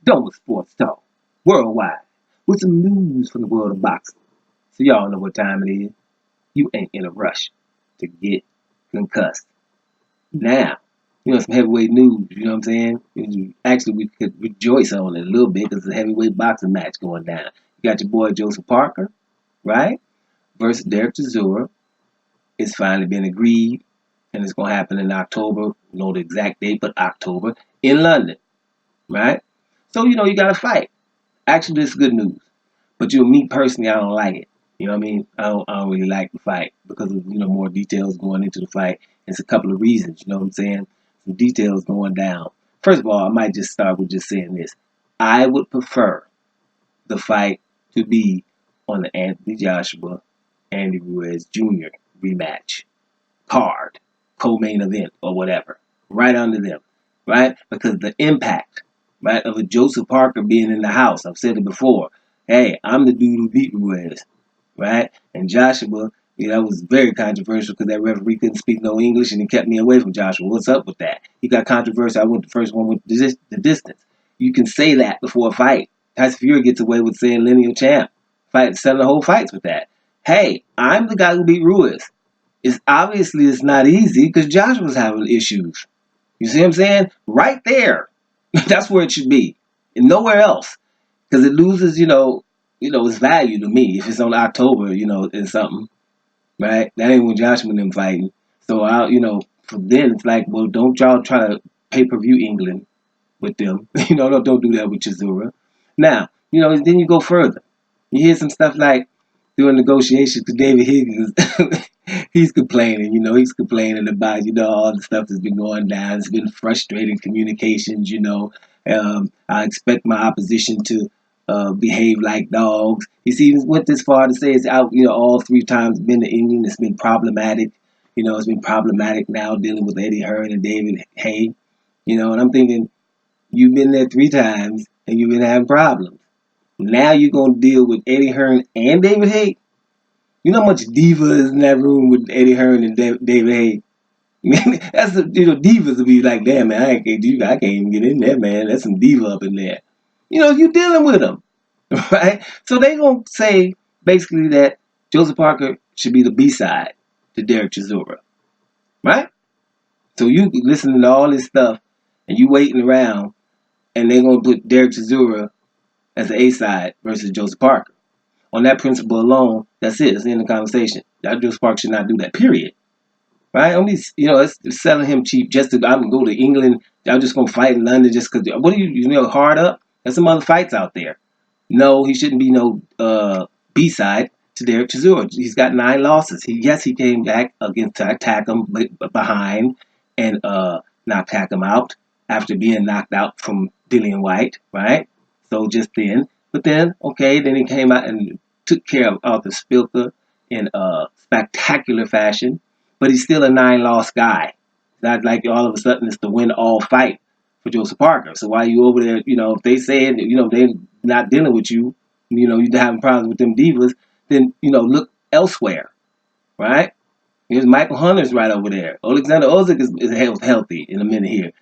Dome Sports Talk worldwide with some news from the world of boxing. So y'all know what time it is. You ain't in a rush to get concussed. Now, some heavyweight news, you know what I'm saying? Actually, we could rejoice on it a little bit because it's a heavyweight boxing match going down. You got your boy Joseph Parker, right? Versus Dereck Chisora. It's finally been agreed, and it's going to happen in October. Know the exact date, but October in London, right? So, you got to fight. Actually, this is good news. But me personally, I don't like it. You know what I mean? I don't really like the fight because of more details going into the fight. It's a couple of reasons. You know what I'm saying? Some details going down. First of all, I might just start with just saying this. I would prefer the fight to be on the Anthony Joshua, Andy Ruiz Jr. rematch card, co-main event or whatever, right under them, right? Because the impact, right, of a Joseph Parker being in the house. I've said it before. Hey, I'm the dude who beat Ruiz, right? And Joshua, that was very controversial because that referee couldn't speak no English and he kept me away from Joshua. What's up with that? He got controversial. I went the first one with the distance. You can say that before a fight. Tyson Fury gets away with saying lineal champ. Selling the whole fights with that. Hey, I'm the guy who beat Ruiz. It's not easy because Joshua's having issues. You see what I'm saying? Right there. That's where it should be. And nowhere else. Because it loses, its value to me if it's on October, and something. Right? That ain't when Joshua and them fighting. So from then it's like, well, don't y'all try to pay-per-view England with them. Don't do that with Chisora. Now, then you go further. You hear some stuff like during negotiations because David Higgins he's complaining, he's complaining about, all the stuff that's been going down. It's been frustrating communications, I expect my opposition to behave like dogs. He's even went this far to say it's out, all three times been to England. It's been problematic. It's been problematic now dealing with Eddie Hearn and David Hay. And I'm thinking, you've been there three times and you've been having problems. Now you're going to deal with Eddie Hearn and David Hay? You know how much diva is in that room with Eddie Hearn and David Hay? That's divas will be like, damn man, I can't even get in there, man. That's some diva up in there. You dealing with them, right? So they gonna say basically that Joseph Parker should be the B side to Dereck Chisora, right? So you listening to all this stuff and you waiting around, and they're gonna put Dereck Chisora as the A side versus Joseph Parker. On that principle alone, that's it. It's the end of the conversation. Joseph Parker should not do that. Period. Right? Only it's selling him cheap just to I'm gonna go to England. I'm just gonna fight in London just because. What are you hard up? There's some other fights out there. No, he shouldn't be no B side to Dereck Chisora. He's got 9 losses. He came back against Takam behind and knocked Takam out after being knocked out from Dillian White. Right? So just then, but then okay, then he came out and took care of Arthur Spilker in spectacular fashion. But he's still a 9-loss guy. Not like all of a sudden it's the win-all fight for Joseph Parker. So while you over there, if they say they're not dealing with you, you're having problems with them divas, then look elsewhere, right? Here's Michael Hunter's right over there. Alexander Usyk is healthy in a minute here.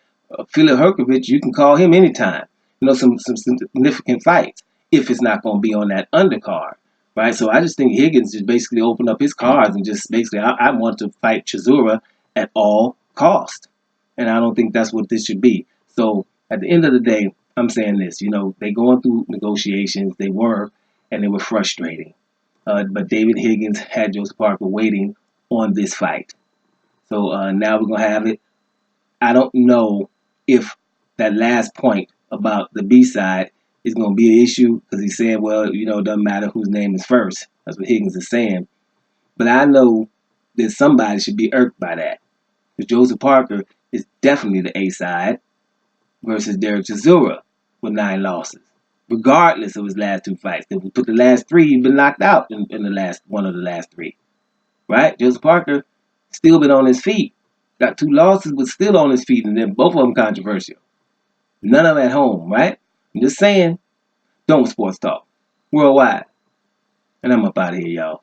Filip Hrgovic, you can call him anytime. Some significant fights if it's not going to be on that undercard. Right, so I just think Higgins just basically opened up his cards and just basically, I want to fight Chisora at all cost, and I don't think that's what this should be. So at the end of the day, I'm saying this, they going through negotiations, and they were frustrating. But David Higgins had Joseph Parker waiting on this fight. So now we're gonna have it. I don't know if that last point about the B side is going to be an issue because he said, well, it doesn't matter whose name is first. That's what Higgins is saying. But I know that somebody should be irked by that. Because Joseph Parker is definitely the A side versus Dereck Chisora with 9 losses, regardless of his last 2 fights. If we put the last 3, he's been knocked out in the last one of the last 3. Right? Joseph Parker still been on his feet. Got 2 losses, but still on his feet, and then both of them controversial. None of them at home, right? I'm just saying, Dome Sports Talk worldwide. And I'm up out of here, y'all.